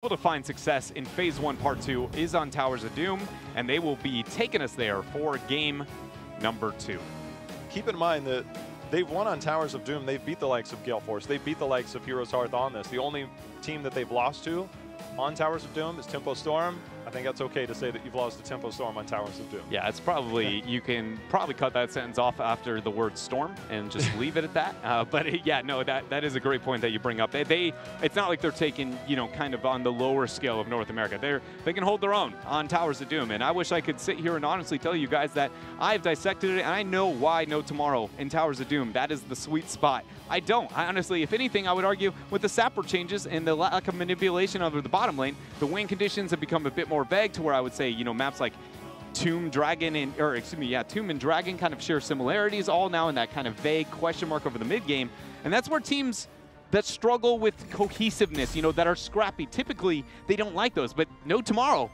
able to find success in Phase 1 Part 2 is on Towers of Doom, and they will be taking us there for game number 2. Keep in mind that they've won on Towers of Doom. They've beat the likes of Gale Force. They've beat the likes of Heroes Hearth on this. The only team that they've lost to on Towers of Doom is Tempo Storm. I think that's okay to say that you've lost to Tempo Storm on Towers of Doom. Yeah, it's probably, you can probably cut that sentence off after the word storm and just leave it at that. But yeah, no, that is a great point that you bring up. It's not like they're taking, you know, kind of on the lower scale of North America. They can hold their own on Towers of Doom. And I wish I could sit here and honestly tell you guys that I've dissected it and I know why No Tomorrow in Towers of Doom. That is the sweet spot. I don't. I honestly, if anything, I would argue with the sapper changes and the lack of manipulation over the bottom lane, the win conditions have become a bit more vague to where I would say, you know, maps like Tomb, Dragon, Tomb and Dragon kind of share similarities, all now in that kind of vague question mark over the mid game. And that's where teams that struggle with cohesiveness, you know, that are scrappy, typically they don't like those. But No Tomorrow,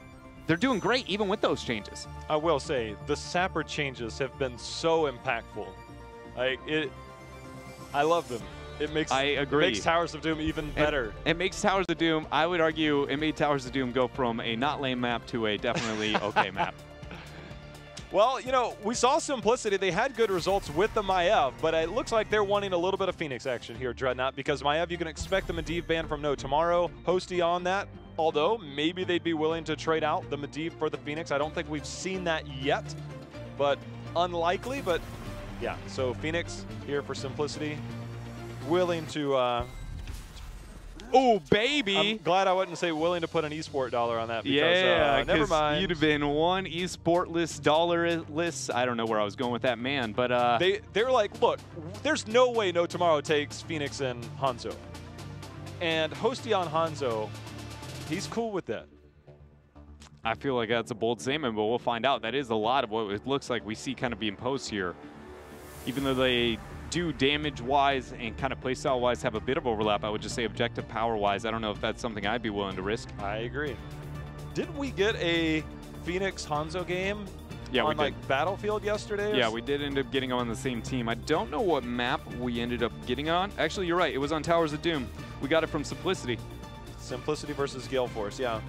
they're doing great even with those changes. I will say, the sapper changes have been so impactful. I love them. I agree. It makes Towers of Doom even better. It makes Towers of Doom, I would argue, it made Towers of Doom go from a not lame map to a definitely okay map. Well, you know, we saw Simplicity. They had good results with the Maiev, but it looks like they're wanting a little bit of Phoenix action here, Dreadnought, because Maiev, you can expect the Medivh ban from No Tomorrow. Hosty on that, although maybe they'd be willing to trade out the Medivh for the Phoenix. I don't think we've seen that yet, but unlikely. But yeah, so Phoenix here for Simplicity. Willing to oh baby, I'm glad I wouldn't say willing to put an esport dollar on that, because yeah, never mind. You'd have been one esport-less, dollar-less. I don't know where I was going with that, man, but they're like, look, there's no way No Tomorrow takes Phoenix and Hanzo, and Hosty on Hanzo, he's cool with that. I feel like that's a bold statement, but we'll find out. That is a lot of what it looks like we see kind of being posed here, even though they do damage-wise and kind of playstyle-wise have a bit of overlap. I would just say objective power-wise, I don't know if that's something I'd be willing to risk. I agree. Didn't we get a Phoenix Hanzo game on like Battlefield yesterday? Yeah, we did end up getting on the same team. I don't know what map we ended up getting on. Actually, you're right. It was on Towers of Doom. We got it from Simplicity. Simplicity versus Gale Force, yeah.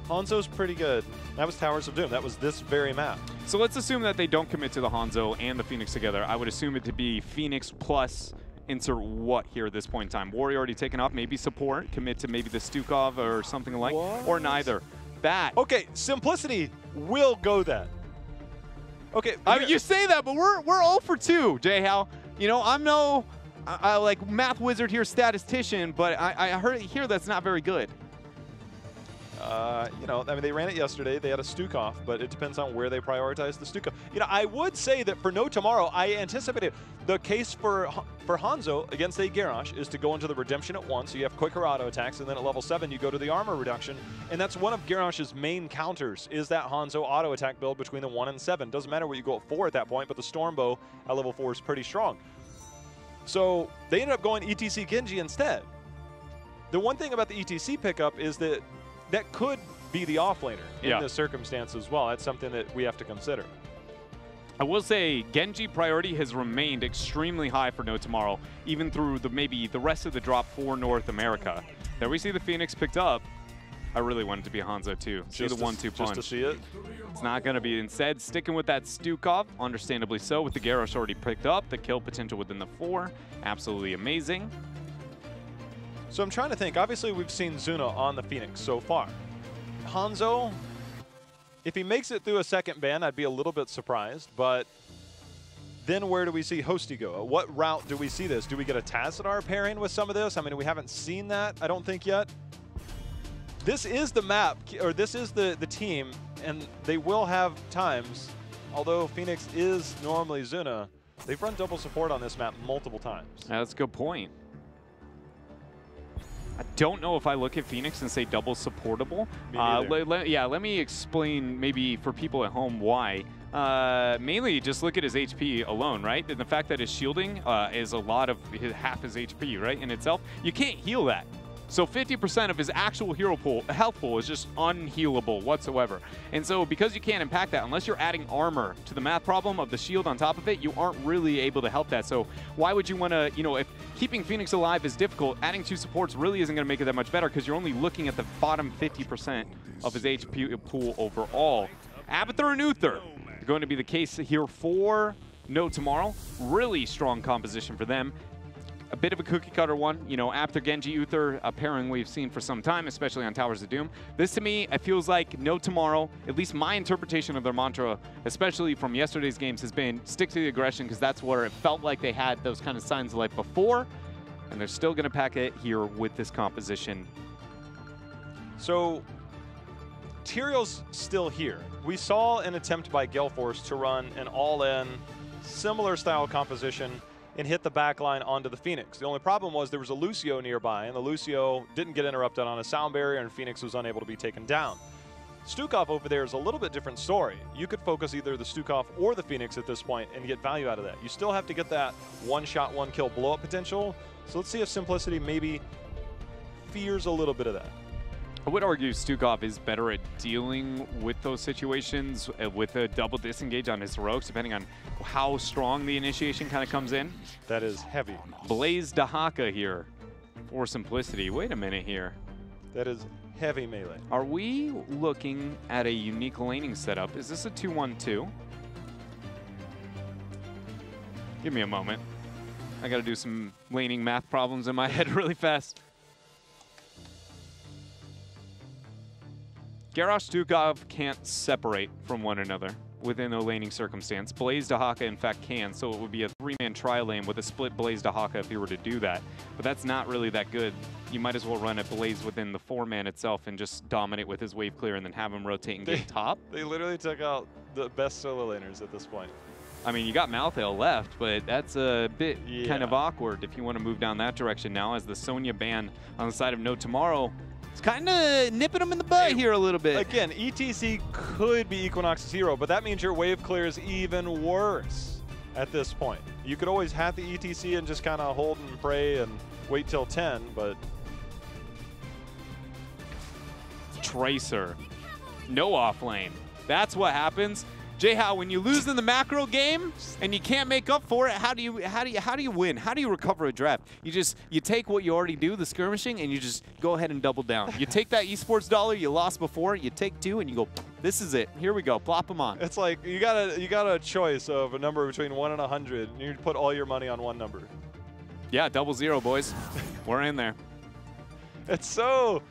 Hanzo's pretty good. That was Towers of Doom. That was this very map. So let's assume that they don't commit to the Hanzo and the Phoenix together. I would assume it to be Phoenix plus insert what here at this point in time. Warrior already taken off, maybe support, commit to maybe the Stukov or something like, or neither. That. Okay, Simplicity will go that. Okay. I mean, you say that, but we're 0 for 2, J-How. You know, I'm no like math wizard here, statistician, but I hear that's not very good. You know, I mean, they ran it yesterday. They had a Stukov, but it depends on where they prioritize the Stukov. You know, I would say that for No Tomorrow, I anticipated the case for Hanzo against a Garrosh is to go into the Redemption at 1, so you have quicker auto attacks, and then at level 7, you go to the armor reduction, and that's one of Garrosh's main counters, is that Hanzo auto attack build between the 1 and 7. Doesn't matter what you go at 4 at that point, but the Stormbow at level 4 is pretty strong. So they ended up going ETC Genji instead. The one thing about the ETC pickup is that that could be the offlaner in this circumstance as well. That's something that we have to consider. I will say Genji priority has remained extremely high for No Tomorrow, even through maybe the rest of the drop for North America. There we see the Phoenix picked up. I really wanted to be Hanzo too. See the 1-2 punch. Just to see it? It's not going to be. Instead, sticking with that Stukov, understandably so, with the Garrosh already picked up. The kill potential within the 4, absolutely amazing. So I'm trying to think. Obviously, we've seen Zuna on the Phoenix so far. Hanzo, if he makes it through a second ban, I'd be a little bit surprised. But then where do we see Hosty go? What route do we see this? Do we get a Tassadar pairing with some of this? I mean, we haven't seen that, I don't think, yet. This is the map, or this is the team, and they will have times, although Phoenix is normally Zuna, they've run double support on this map multiple times. Yeah, that's a good point. I don't know if I look at Phoenix and say double supportable. Let me explain maybe for people at home why. Mainly just look at his HP alone, right? And the fact that his shielding is a lot of half his HP, right, in itself. You can't heal that. So 50% of his actual hero pool, health pool, is just unhealable whatsoever. And so because you can't impact that, unless you're adding armor to the math problem of the shield on top of it, you aren't really able to help that. So why would you want to, you know, if keeping Phoenix alive is difficult, adding 2 supports really isn't going to make it that much better because you're only looking at the bottom 50% of his HP pool overall. Abathur and Uther are going to be the case here for No Tomorrow. Really strong composition for them. A bit of a cookie cutter one, you know, Abathur, Genji, Uther, a pairing we've seen for some time, especially on Towers of Doom. This to me, it feels like No Tomorrow, at least my interpretation of their mantra, especially from yesterday's games, has been stick to the aggression because that's where it felt like they had those kind of signs of life before, and they're still going to pack it here with this composition. So, Tyrion's still here. We saw an attempt by Galeforce to run an all-in, similar style composition and hit the back line onto the Phoenix. The only problem was there was a Lucio nearby, and the Lucio didn't get interrupted on a sound barrier, and Phoenix was unable to be taken down. Stukov over there is a little bit different story. You could focus either the Stukov or the Phoenix at this point and get value out of that. You still have to get that one-shot, one-kill blow-up potential. So let's see if Simplicity maybe fears a little bit of that. I would argue Stukov is better at dealing with those situations with a double disengage on his heroics, depending on how strong the initiation kind of comes in. That is heavy. Blaze Dahaka here for Simplicity. Wait a minute here. That is heavy melee. Are we looking at a unique laning setup? Is this a 2-1-2? Give me a moment. I got to do some laning math problems in my head really fast. Garrosh, Stukov can't separate from one another within a laning circumstance. Blaze Dahaka, in fact, can, so it would be a 3-man tri-lane with a split Blaze Dahaka if you were to do that. But that's not really that good. You might as well run a Blaze within the 4-man itself and just dominate with his wave clear and then have him rotate and get top. They literally took out the best solo laners at this point. I mean, you got Malthael left, but that's a bit kind of awkward if you want to move down that direction now, as the Sonya ban on the side of No Tomorrow is kind of nipping him in the butt here a little bit. Again, ETC could be Equinox's hero, but that means your wave clear is even worse at this point. You could always have the ETC and just kind of hold and pray and wait till 10, but... Tracer. No off lane. That's what happens. J-How, when you lose in the macro game and you can't make up for it, how do you win? How do you recover a draft? You take what you already do, the skirmishing, and you just go ahead and double down. You take that esports dollar you lost before, you take 2, and you go, this is it. Here we go. Plop them on. It's like you got a choice of a number between 1 and 100, and you put all your money on one number. Yeah, 0-0, boys. We're in there. It's so...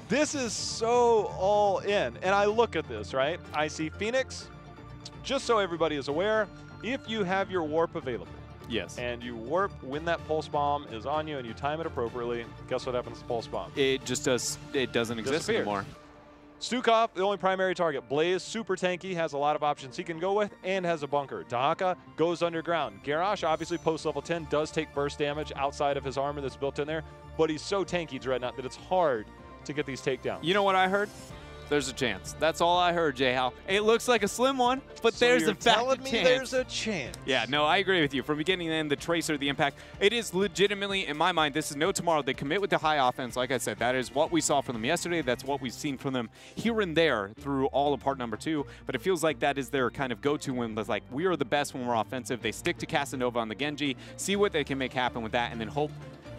This is so all in. And I look at this, right? I see Phoenix. Just so everybody is aware, if you have your warp available, yes, and you warp when that pulse bomb is on you and you time it appropriately, guess what happens to the pulse bomb? It just does. It doesn't exist anymore. Stukov, the only primary target. Blaze, super tanky, has a lot of options he can go with, and has a bunker. Dahaka goes underground. Garrosh, obviously post level 10, does take burst damage outside of his armor that's built in there, but he's so tanky, Dreadnought, that it's hard to get these takedowns. You know what I heard? There's a chance. That's all I heard, J-How. It looks like a slim one, but so there's you're in fact telling a me chance. There's a chance. Yeah, no, I agree with you. From beginning to end, the Tracer, the impact, it is legitimately, in my mind, this is No Tomorrow. They commit with the high offense. Like I said, that is what we saw from them yesterday. That's what we've seen from them here and there through all of part number 2. But it feels like that is their kind of go-to when it's like, we are the best when we're offensive. They stick to Casanova on the Genji, see what they can make happen with that, and then hope.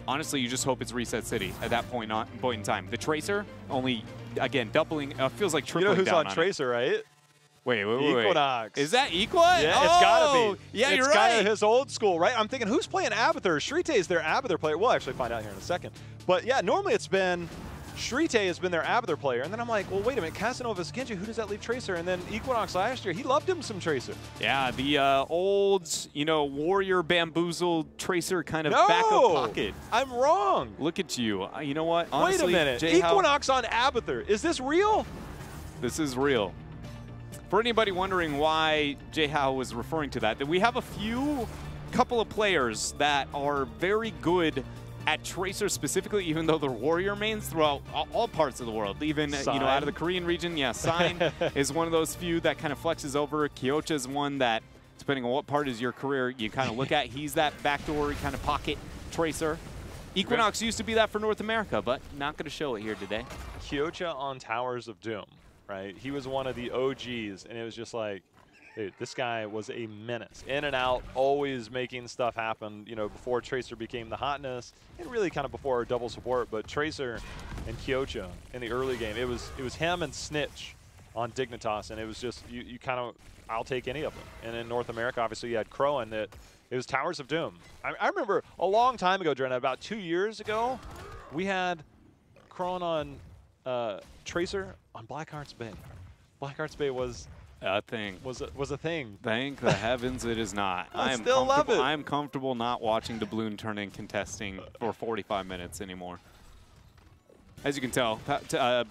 Honestly, you just hope it's Reset City at that point in time. The Tracer, only, again, doubling, feels like tripling down. You know who's on Tracer, right? Wait. Equinox. Is that Equinox? Yeah, it's gotta be. Yeah, you're right. It's kind of his old school, right? I'm thinking, who's playing Abathur? Shrite is their Abathur player. We'll actually find out here in a second. But yeah, normally it's been Shrite has been their Abathur player, and then I'm like, well, wait a minute, Casanova's Genji, who does that leave Tracer? And then Equinox last year, he loved him some Tracer. Yeah, the old, warrior bamboozled Tracer kind of backup pocket. I'm wrong. Look at you. You know what? Honestly, wait a minute. Equinox on Abathur. Is this real? This is real. For anybody wondering why J-How was referring to that, we have a couple of players that are very good at Tracer specifically, even though they're warrior mains throughout all parts of the world, even out of the Korean region. Yeah, Sign is one of those few that kind of flexes over. Kyocha is one that, depending on what part of your career you kind of look at, he's that backdoor kind of pocket Tracer. Equinox used to be that for North America, but not going to show it here today. Kyocha on Towers of Doom, right? He was one of the OGs, and it was just like, dude, this guy was a menace. In and out, always making stuff happen, you know, before Tracer became the hotness, and really kind of before double support, but Tracer and Kyocha in the early game, it was him and Snitch on Dignitas, and it was just, you kind of, I'll take any of them. And in North America, obviously, you had Crowan that, it was Towers of Doom. I remember a long time ago, Drenna, about 2 years ago, we had Crowan on Tracer on Blackheart's Bay. Blackheart's Bay was a thing. Was a thing. Thank the heavens it is not. I still love it. I am comfortable not watching Doubloon turn in contesting for 45 minutes anymore. As you can tell,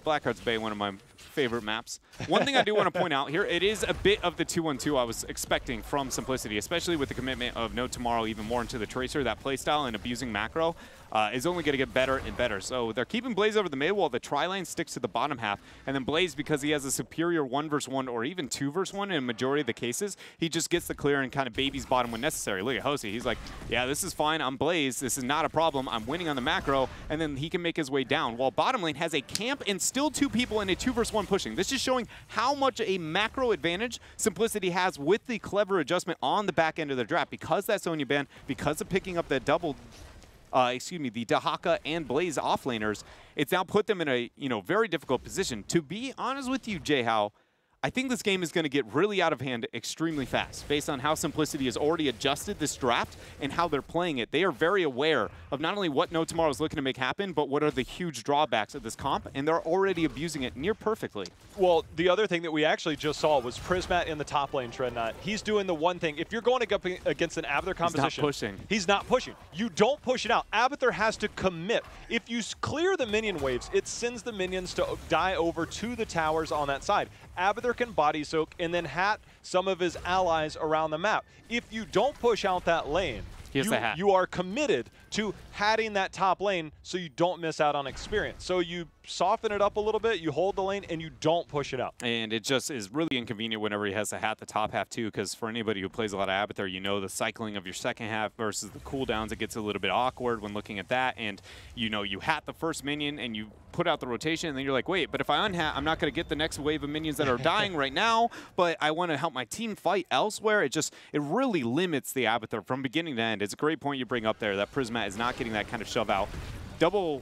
Blackheart's Bay, one of my favorite maps. One thing I do want to point out here, it is a bit of the 2-1-2 I was expecting from Simplicity, especially with the commitment of No Tomorrow even more into the Tracer. That playstyle and abusing macro is only going to get better and better. So they're keeping Blaze over the mid wall. The tri-lane sticks to the bottom half. And then Blaze, because he has a superior 1v1 or even 2v1 in a majority of the cases, he just gets the clear and kind of babies bottom when necessary. Look at Hosey. He's like, yeah, this is fine. I'm Blaze. This is not a problem. I'm winning on the macro. And then he can make his way down. While bottom lane has a camp and still 2 people in a 2v1 pushing. This is showing how much a macro advantage Simplicity has with the clever adjustment on the back end of their draft. Because that Sonya ban, because of picking up that double, the Dahaka and Blaze offlaners, it's now put them in a very difficult position. To be honest with you, Jayhow, I think this game is going to get really out of hand extremely fast based on how Simplicity has already adjusted this draft and how they're playing it. They are very aware of not only what No Tomorrow is looking to make happen, but what are the huge drawbacks of this comp, and they're already abusing it near perfectly. Well, the other thing that we actually just saw was Prismat in the top lane, Dreadnought. He's doing the one thing. If you're going up against an Abathur composition, he's not pushing. He's not pushing. You don't push it out. Abathur has to commit. If you clear the minion waves, it sends the minions to die over to the towers on that side. Abathur can body soak and then hat some of his allies around the map. If you don't push out that lane, you are committed to hatting that top lane so you don't miss out on experience. So you soften it up a little bit, you hold the lane, and you don't push it out. And it just is really inconvenient whenever he has to hat the top half too, because for anybody who plays a lot of Abathur, you know the cycling of your second half versus the cooldowns, it gets a little bit awkward when looking at that. And you hat the first minion and you put out the rotation, and then you're like, wait, but if I unhat, I'm not going to get the next wave of minions that are dying right now, but I want to help my team fight elsewhere. It really limits the Abathur from beginning to end. It's a great point you bring up there, that Prismat is not getting that kind of shove out. Double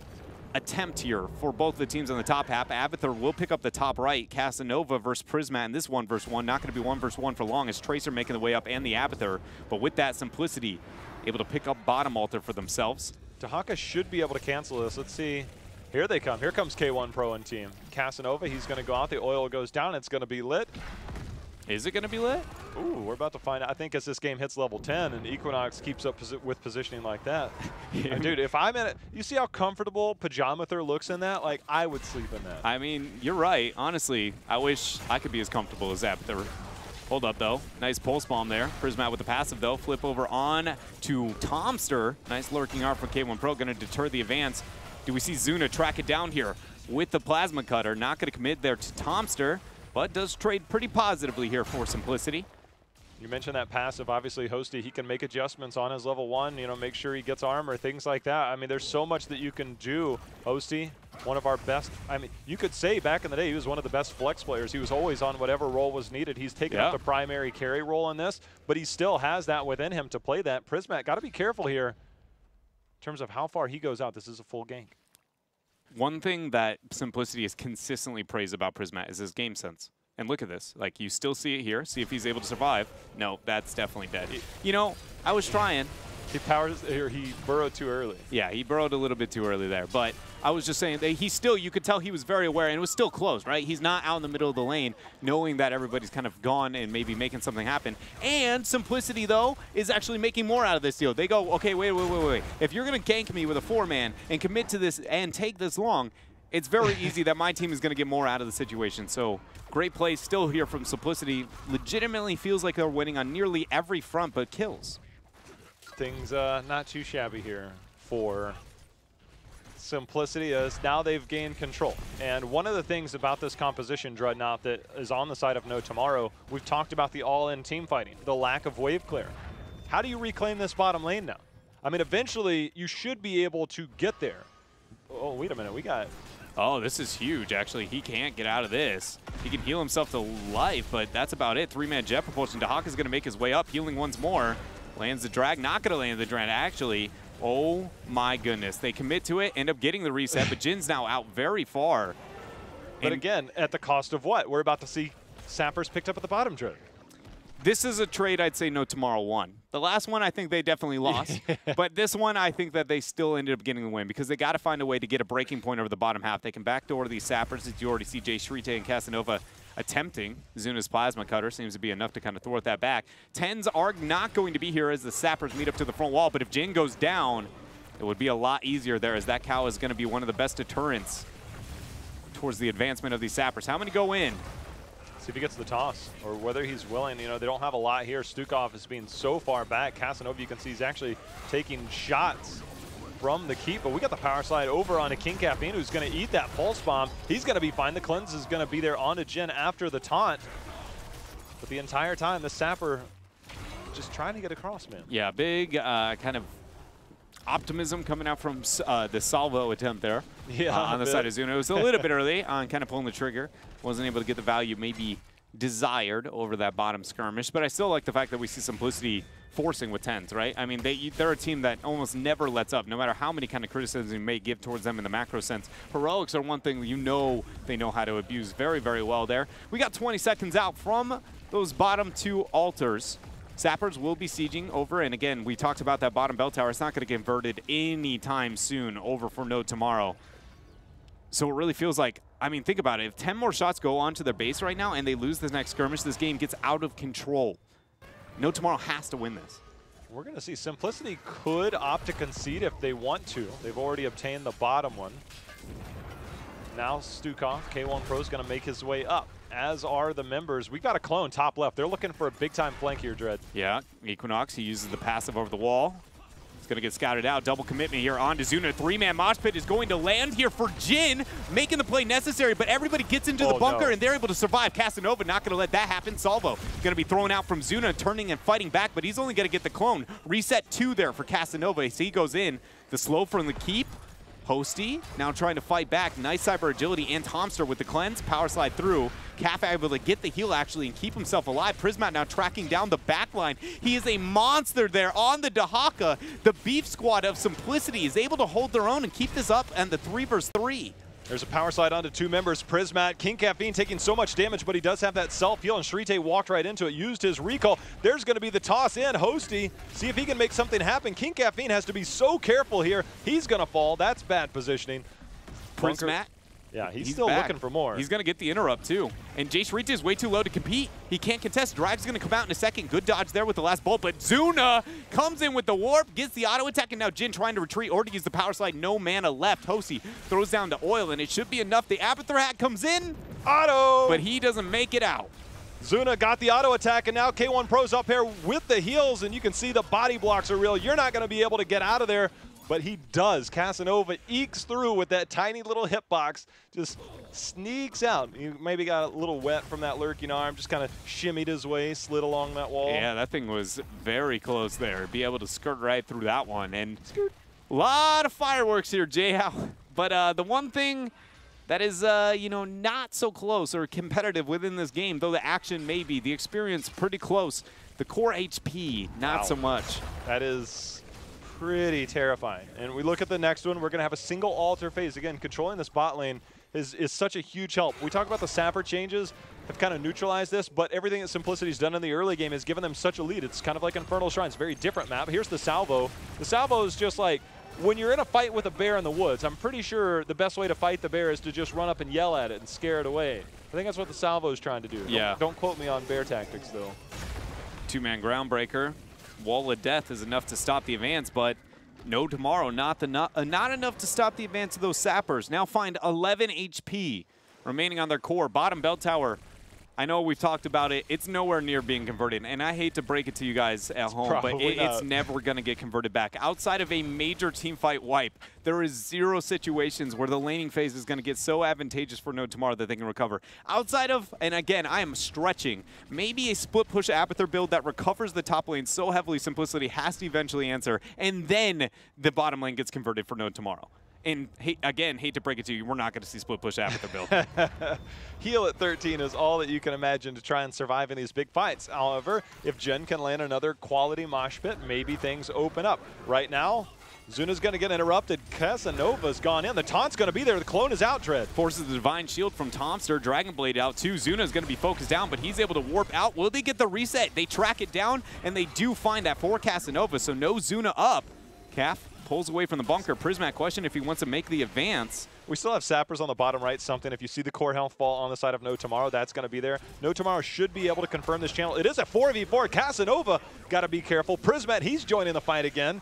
attempt here for both the teams on the top half. Abathur will pick up the top right. Casanova versus Prismat in this 1v1. Not going to be 1v1 for long as Tracer making the way up and the Abathur. But with that Simplicity, able to pick up bottom altar for themselves. Dahaka should be able to cancel this. Let's see. Here they come. Here comes K1 Pro and team. Casanova, he's going to go out. The oil goes down. It's going to be lit. Is it going to be lit? Ooh, we're about to find out. I think as this game hits level 10 and Equinox keeps up with positioning like that. Dude, if I'm in it, you see how comfortable Pajamathur looks in that? Like, I would sleep in that. I mean, you're right. Honestly, I wish I could be as comfortable as Abathur. Hold up, though. Nice pulse bomb there. Prismat with the passive, though. Flip over on to Tomster. Nice lurking arm from K1 Pro. Going to deter the advance. Do we see Zuna track it down here with the Plasma Cutter? Not going to commit there to Tomster, but does trade pretty positively here for Simplicity. You mentioned that passive. Obviously, Hosty, he can make adjustments on his level 1, make sure he gets armor, things like that. I mean, there's so much that you can do. Hosty, one of our best. I mean, you could say back in the day he was one of the best flex players. He was always on whatever role was needed. He's taken up the primary carry role in this, but he still has that within him to play that. Prismat, got to be careful here in terms of how far he goes out. This is a full gank. One thing that Simplicity has consistently praised about Prismat is his game sense. And look at this. Like, you still see it here. See if he's able to survive. No, that's definitely dead. I was trying. He burrowed too early. Yeah, he burrowed a little bit too early there. But I was just saying that you could tell he was very aware, and it was still close, right? He's not out in the middle of the lane knowing that everybody's kind of gone and maybe making something happen. And Simplicity, though, is actually making more out of this deal. They go, okay, wait. If you're going to gank me with a 4-man and commit to this and take this long, it's very easy that my team is going to get more out of the situation. So great play still here from Simplicity. Legitimately feels like they're winning on nearly every front, but kills. Things not too shabby here for Simplicity, as now they've gained control. And one of the things about this composition, Dreadnought, that is on the side of No Tomorrow, we've talked about the all-in team fighting, the lack of wave clear. How do you reclaim this bottom lane now? I mean, eventually you should be able to get there. Oh, wait a minute. We got... Oh, this is huge, actually. He can't get out of this. He can heal himself to life, but that's about it. 3-man jet propulsion. Dahaka's going to make his way up, healing once more. Lands the drag. Not going to land the drag, actually. Oh, my goodness. They commit to it, end up getting the reset, but Jin's now out very far. But again, at the cost of what? We're about to see Sappers picked up at the bottom trade. This is a trade I'd say No Tomorrow won. The last one I think they definitely lost, but this one I think that they still ended up getting the win because they got to find a way to get a breaking point over the bottom half. They can backdoor these Sappers, as you already see Jay Shrite and Casanova attempting. Zuna's Plasma Cutter seems to be enough to kind of thwart that back. Tens are not going to be here as the Sappers meet up to the front wall, but if Jin goes down, it would be a lot easier there as that cow is going to be one of the best deterrents towards the advancement of these Sappers. How many go in? See if he gets the toss or whether he's willing. You know, they don't have a lot here. Stukov is being so far back. Casanova, you can see, he's actually taking shots from the keep, but we got the power slide over onto King Caffeine, who's going to eat that pulse bomb. He's going to be fine. The cleanse is going to be there onto Jin after the taunt. But the entire time, the Sapper just trying to get across, man. Yeah, big kind of optimism coming out from the salvo attempt there on the side of Zuna. It was a little bit early on kind of pulling the trigger. Wasn't able to get the value maybe desired over that bottom skirmish, but I still like the fact that we see Simplicity forcing with tens, right? I mean, they're a team that almost never lets up, no matter how many kind of criticisms you may give towards them in the macro sense. Heroics are one thing you know they know how to abuse very, very well there. We got 20 seconds out from those bottom two altars. Sappers will be sieging over, and again, we talked about that bottom bell tower. It's not going to get converted anytime soon over for No Tomorrow. So it really feels like, I mean, think about it. If 10 more shots go onto their base right now and they lose this next skirmish, this game gets out of control. No Tomorrow has to win this. We're going to see Simplicity could opt to concede if they want to. They've already obtained the bottom one. Now Stukov, K1 Pro, is going to make his way up, as are the members. We got a clone top left. They're looking for a big-time flank here, Dread. Yeah, Equinox, he uses the passive over the wall. It's going to get scouted out. Double commitment here on to Zuna. 3-man mosh pit is going to land here for Jin, making the play necessary, but everybody gets into the bunker, and they're able to survive. Casanova not going to let that happen. Salvo going to be thrown out from Zuna, turning and fighting back, but he's only going to get the clone. Reset 2 there for Casanova, so he goes in. The slow from the keep. Posty now trying to fight back. Nice cyber agility, and Tomster with the cleanse. Power slide through. Cafe able to get the heal actually and keep himself alive. Prismat now tracking down the back line. He is a monster there on the Dahaka. The beef squad of Simplicity is able to hold their own and keep this up, and the 3 versus 3. There's a power slide onto 2 members. Prismat, King Caffeine taking so much damage, but he does have that self-heal, and Shrite walked right into it, used his recall. There's going to be the toss in. Hosty, see if he can make something happen. King Caffeine has to be so careful here. He's going to fall. That's bad positioning. Prismat. Yeah, he's still back. Looking for more. He's going to get the interrupt, too. And Jay Shrite is way too low to compete. He can't contest. Drag's going to come out in a second. Good dodge there with the last bolt, but Zuna comes in with the warp, gets the auto attack, and now Jin trying to retreat or to use the power slide. No mana left. Hosey throws down the oil, and it should be enough. The Abathur hat comes in. Auto! But he doesn't make it out. Zuna got the auto attack, and now K1 Pro's up here with the heals, and you can see the body blocks are real. You're not going to be able to get out of there. But he does. Casanova ekes through with that tiny little hitbox, just sneaks out. He maybe got a little wet from that lurking arm, just kind of shimmied his way, slid along that wall. Yeah, that thing was very close there. Be able to skirt right through that one. And a lot of fireworks here, J-How. But the one thing that is, you know, not so close or competitive within this game, though the action may be, the experience pretty close. The core HP, not so much. That is pretty terrifying. And we look at the next one, we're going to have a single altar phase. Again, controlling this bot lane is such a huge help. We talk about the Sapper changes have kind of neutralized this, but everything that Simplicity's done in the early game has given them such a lead. It's kind of like Infernal Shrines, very different map. Here's the Salvo. The Salvo is just like, when you're in a fight with a bear in the woods, I'm pretty sure the best way to fight the bear is to just run up and yell at it and scare it away. I think that's what the Salvo is trying to do. Yeah. Don't quote me on bear tactics, though. 2-man groundbreaker. Wall of Death is enough to stop the advance, but No Tomorrow, not enough to stop the advance of those Sappers. Now find 11 HP remaining on their core. Bottom bell tower I know we've talked about it. It's nowhere near being converted, and I hate to break it to you guys at home, but it's never going to get converted back. Outside of a major team fight wipe, there is 0 situations where the laning phase is going to get so advantageous for No Tomorrow that they can recover. Outside of, and again, I am stretching, maybe a split push Abathur build that recovers the top lane so heavily Simplicity has to eventually answer, and then the bottom lane gets converted for No Tomorrow. And again, hate to break it to you, we're not going to see split push Abathur build. Heal at 13 is all that you can imagine to try and survive in these big fights. However, if Jen can land another quality mosh pit, maybe things open up. Right now, Zuna's going to get interrupted. Casanova's gone in. The taunt's going to be there. The clone is out, Dread. Forces the Divine Shield from Tomster. Dragon Blade out too. Zuna's going to be focused down, but he's able to warp out. Will they get the reset? They track it down, and they do find that for Casanova, so no Zuna up. Calf pulls away from the bunker. Prismat question if he wants to make the advance. We still have sappers on the bottom right, something. If you see the core health fall on the side of No Tomorrow, that's going to be there. No Tomorrow should be able to confirm this channel. It is a 4v4. Casanova got to be careful. Prismat, he's joining the fight again.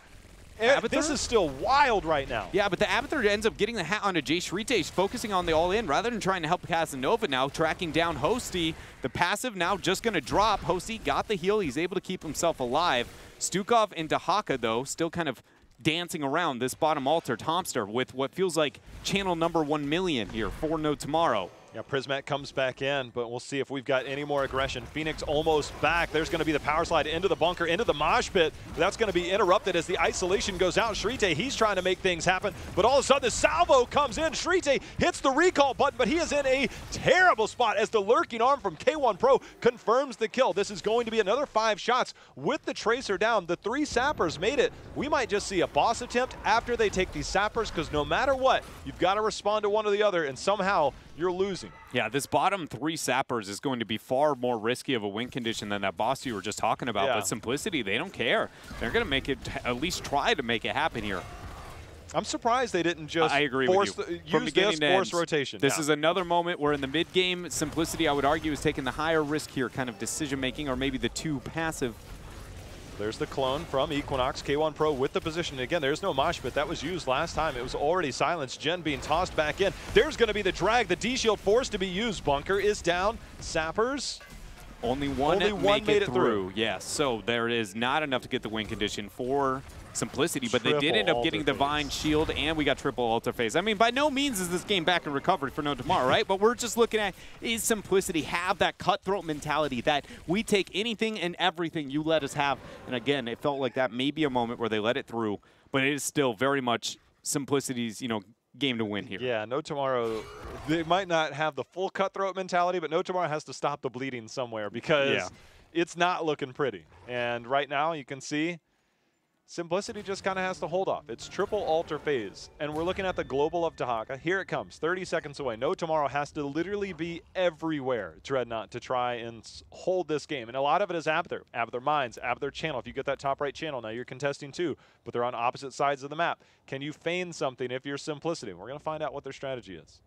Abathur? This is still wild right now. Yeah, but the Abathur ends up getting the hat onto Jay Shrite, focusing on the all-in rather than trying to help Casanova now, tracking down Hosty. The passive now just going to drop. Hosty got the heal. He's able to keep himself alive. Stukov and Dahaka, though, still kind of dancing around this bottom altar. Tomster with what feels like channel number 1 million here for No Tomorrow. Yeah, Prismat comes back in, but we'll see if we've got any more aggression. Phoenix almost back. There's going to be the power slide into the bunker, into the mosh pit. That's going to be interrupted as the isolation goes out. Shrite, he's trying to make things happen, but all of a sudden the salvo comes in. Shrite hits the recall button, but he is in a terrible spot as the lurking arm from K1 Pro confirms the kill. This is going to be another 5 shots with the Tracer down. The 3 sappers made it. We might just see a boss attempt after they take these sappers, because no matter what, you've got to respond to one or the other, and somehow you're losing. Yeah, this bottom 3 sappers is going to be far more risky of a win condition than that boss you were just talking about. Yeah. But Simplicity, they don't care. They're going to make it, at least try to make it happen here. I'm surprised they didn't just force rotation. This is another moment where in the mid game, Simplicity, I would argue, is taking the higher risk here, kind of decision making, or maybe the 2 passive. There's the clone from Equinox, K1 Pro with the position. Again, there's no mosh pit. That was used last time. It was already silenced. Jen being tossed back in. There's going to be the drag. The D-shield forced to be used. Bunker is down. Sappers. Only one made it through. Yes, so there is not enough to get the win condition for Simplicity, but they did end up getting Divine Shield, and we got triple altar phase. I mean, by no means is this game back in recovery for No Tomorrow, right? But we're just looking at, is Simplicity have that cutthroat mentality that we take anything and everything you let us have? And again, it felt like that may be a moment where they let it through, but it is still very much Simplicity's, you know, game to win here. Yeah, No Tomorrow, they might not have the full cutthroat mentality, but No Tomorrow has to stop the bleeding somewhere because it's not looking pretty. And right now you can see Simplicity just kind of has to hold off. It's triple altar phase, and we're looking at the global of Dahaka. Here it comes, 30 seconds away. No Tomorrow has to literally be everywhere, Dreadnought, to try and hold this game. And a lot of it is Abathur. Abathur Mines, Abathur Channel. If you get that top right channel, now you're contesting 2, but they're on opposite sides of the map. Can you feign something if you're Simplicity? We're going to find out what their strategy is.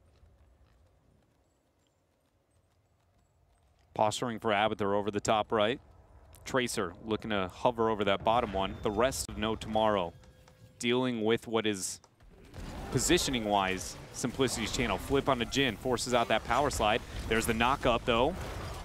Posturing for Abathur over the top right. Tracer looking to hover over that bottom one. The rest of No Tomorrow dealing with what is positioning-wise Simplicity's channel. Flip onto Jin, forces out that power slide. There's the knock-up, though.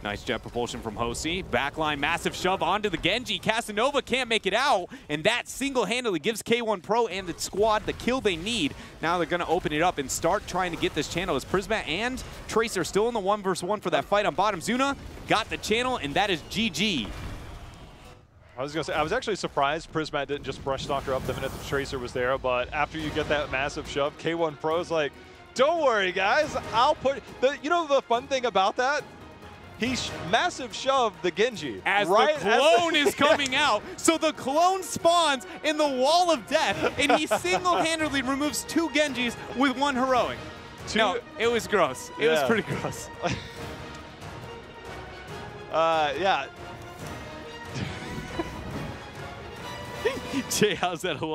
Nice jet propulsion from Hosty. Backline, massive shove onto the Genji. Casanova can't make it out, and that single-handedly gives K1 Pro and the squad the kill they need. Now they're going to open it up and start trying to get this channel. As Prisma and Tracer still in the 1v1 for that fight on bottom. Zuna got the channel, and that is GG. I was going to say, I was actually surprised Prismat didn't just brush Stalker up the minute the Tracer was there, but after you get that massive shove, K1 Pro's like, don't worry, guys, I'll put... You know the fun thing about that? He massive shoved the Genji. As the clone is coming out. So the clone spawns in the wall of death, and he single-handedly removes 2 Genjis with 1 heroic. No, it was gross. It was pretty gross. Yeah. Jay, how's that?